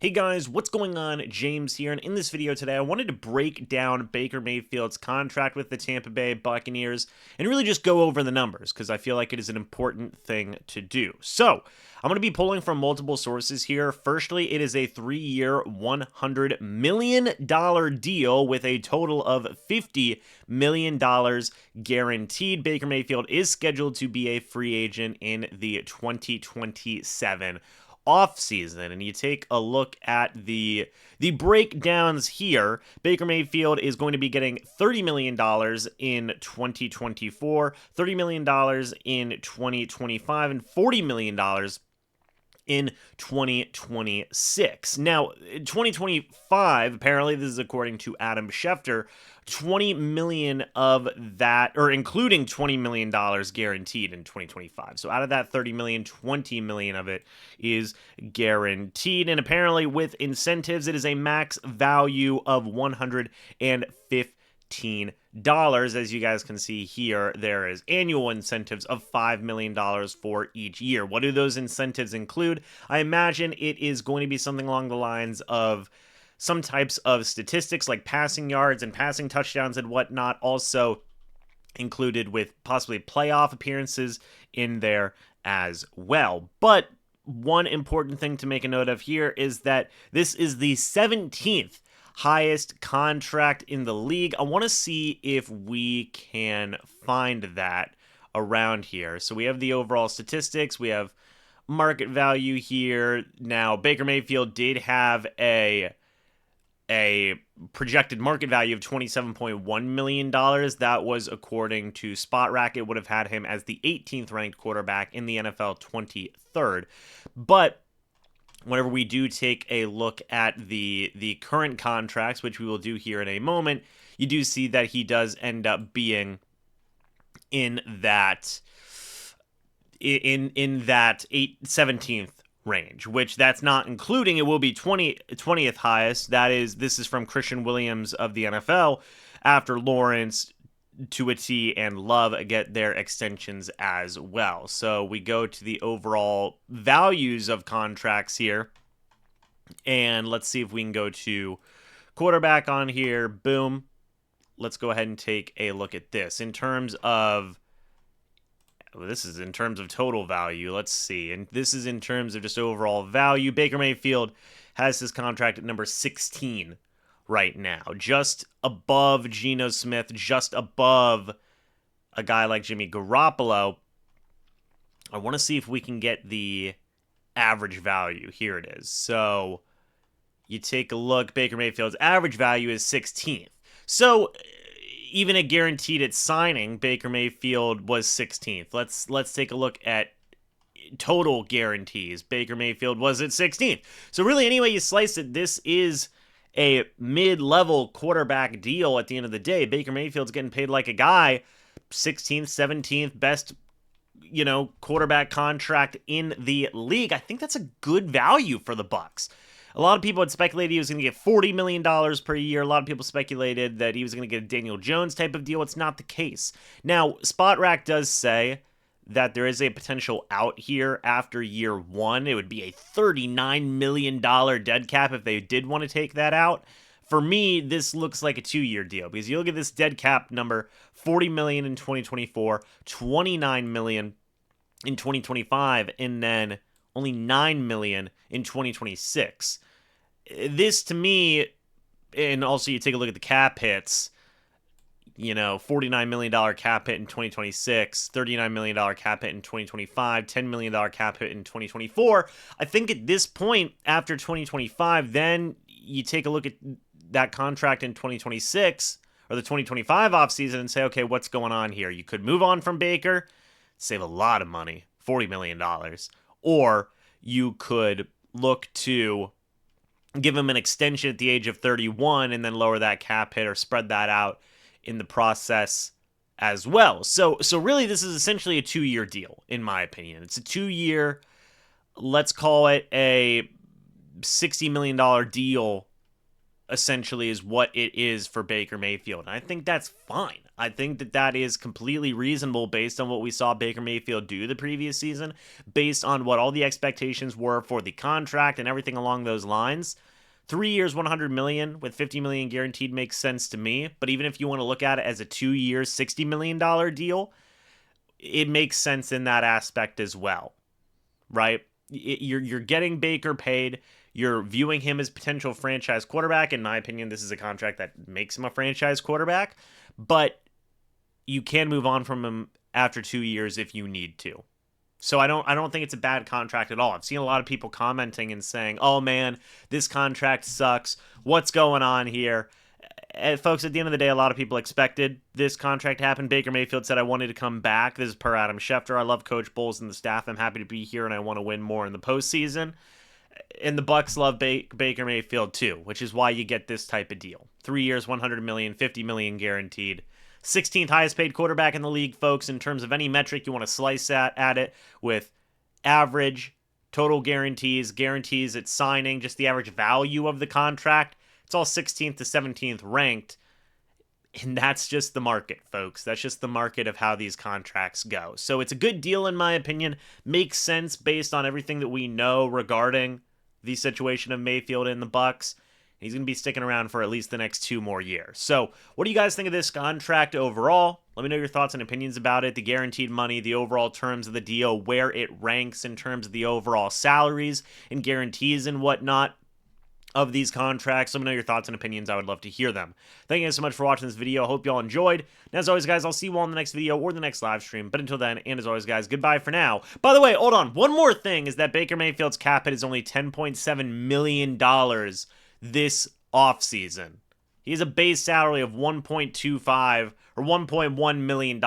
Hey guys, what's going on? James here, and in this video today, I wanted to break down Baker Mayfield's contract with the Tampa Bay Buccaneers and really just go over the numbers because I feel like it is an important thing to do. So, I'm going to be pulling from multiple sources here. Firstly, it is a 3-year, $100 million deal with a total of $50 million guaranteed. Baker Mayfield is scheduled to be a free agent in the 2027 off season, and you take a look at the breakdowns here. Baker Mayfield is going to be getting $30 million in 2024, $30 million in 2025, and $40 million in 2026. Now, 2025, apparently, this is according to Adam Schefter, 20 million of that, or including $20 million guaranteed in 2025. So out of that 30 million, 20 million of it is guaranteed. And apparently with incentives, it is a max value of $115. As you guys can see here, there is annual incentives of $5 million for each year. What do those incentives include? I imagine it is going to be something along the lines of some types of statistics like passing yards and passing touchdowns and whatnot, also included with possibly playoff appearances in there as well. But one important thing to make a note of here is that this is the 17th highest contract in the league. I want to see if we can find that around here. So we have the overall statistics, we have market value here. Now, Baker Mayfield did have a projected market value of $27.1 million. That was according to Spot Racket, would have had him as the 18th ranked quarterback in the NFL, 23rd. But whenever we do take a look at the current contracts, which we will do here in a moment, you do see that he does end up being in that 17th range, which that's not including, it will be 20th highest. This is from Christian Williams of the NFL after Lawrence, Tuitti, and Love get their extensions as well. So we go to the overall values of contracts here, and let's see if we can go to quarterback on here. Boom. Let's go ahead and take a look at this. This is in terms of total value. Let's see. And this is in terms of just overall value. Baker Mayfield has his contract at number 16 right now, just above Geno Smith, just above a guy like Jimmy Garoppolo. I want to see if we can get the average value. Here it is. So you take a look. Baker Mayfield's average value is 16th. So even a guaranteed at signing, Baker Mayfield was 16th. Let's take a look at total guarantees. Baker Mayfield was at 16th. So really, any way you slice it, this is a mid-level quarterback deal at the end of the day. Baker Mayfield's getting paid like a guy, 16th, 17th, best, quarterback contract in the league. I think that's a good value for the Bucs. A lot of people had speculated he was going to get $40 million per year. A lot of people speculated that he was going to get a Daniel Jones type of deal. It's not the case. Now, SpotRack does say that there is a potential out here after year one. It would be a $39 million dead cap if they did want to take that out. For me, this looks like a 2-year deal because you look at this dead cap number, $40 million in 2024, $29 million in 2025, and then only $9 million in 2026. This, to me, and also you take a look at the cap hits, $49 million cap hit in 2026, $39 million cap hit in 2025, $10 million cap hit in 2024. I think at this point, after 2025, then you take a look at that contract in 2026, or the 2025 offseason, and say, okay, what's going on here? You could move on from Baker, save a lot of money, $40 million. Or you could look to give him an extension at the age of 31 and then lower that cap hit or spread that out in the process as well. So really, this is essentially a 2-year deal, in my opinion. It's a 2-year, let's call it a $60 million deal, essentially, is what it is for Baker Mayfield. And I think that's fine. I think that that is completely reasonable based on what we saw Baker Mayfield do the previous season, based on what all the expectations were for the contract and everything along those lines. 3 years, 100 million with 50 million guaranteed makes sense to me. But even if you want to look at it as a 2 year, $60 million deal, it makes sense in that aspect as well, right? You're getting Baker paid. You're viewing him as potential franchise quarterback. In my opinion, this is a contract that makes him a franchise quarterback, but you can move on from him after 2 years if you need to. So I don't think it's a bad contract at all. I've seen a lot of people commenting and saying, "Oh man, this contract sucks. What's going on here?" And folks, at the end of the day, a lot of people expected this contract to happen. Baker Mayfield said, "I wanted to come back." This is per Adam Schefter. "I love Coach Bowles and the staff. I'm happy to be here, and I want to win more in the postseason." And the Bucs love Baker Mayfield too, which is why you get this type of deal. 3 years, 100 million, 50 million guaranteed. 16th highest paid quarterback in the league, folks, in terms of any metric you want to slice at it, with average, total guarantees, guarantees at signing, just the average value of the contract. It's all 16th to 17th ranked. And that's just the market, folks. That's just the market of how these contracts go. So it's a good deal, in my opinion. Makes sense based on everything that we know regarding the situation of Mayfield and the Bucs. He's going to be sticking around for at least the next 2 more years. So what do you guys think of this contract overall? Let me know your thoughts and opinions about it, the guaranteed money, the overall terms of the deal, where it ranks in terms of the overall salaries and guarantees and whatnot of these contracts. Let me know your thoughts and opinions. I would love to hear them. Thank you guys so much for watching this video. I hope you all enjoyed. And as always, guys, I'll see you all in the next video or the next live stream. But until then, and as always, guys, goodbye for now. By the way, hold on. One more thing is that Baker Mayfield's cap hit is only $10.7 million this offseason. He has a base salary of $1.25 or $1.1 million.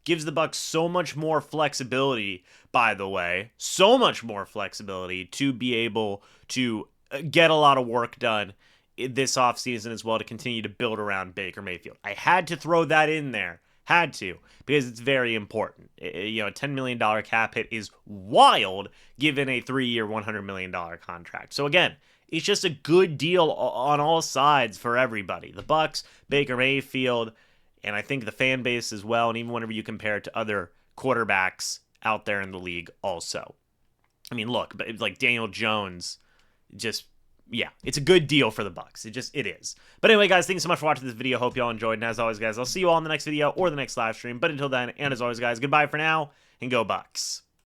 Gives the Bucs so much more flexibility, by the way. So much more flexibility to be able to get a lot of work done this offseason as well, to continue to build around Baker Mayfield. I had to throw that in there. Had to, because it's very important. You know, a $10 million cap hit is wild given a 3-year, $100 million contract. So again, it's just a good deal on all sides for everybody. The Bucs, Baker Mayfield, and I think the fan base as well, and even whenever you compare it to other quarterbacks out there in the league also. I mean, look, like Daniel Jones, just, yeah, it's a good deal for the Bucs. It is. But anyway, guys, thanks so much for watching this video. Hope you all enjoyed. And as always, guys, I'll see you all in the next video or the next live stream. But until then, and as always, guys, goodbye for now, and go Bucs.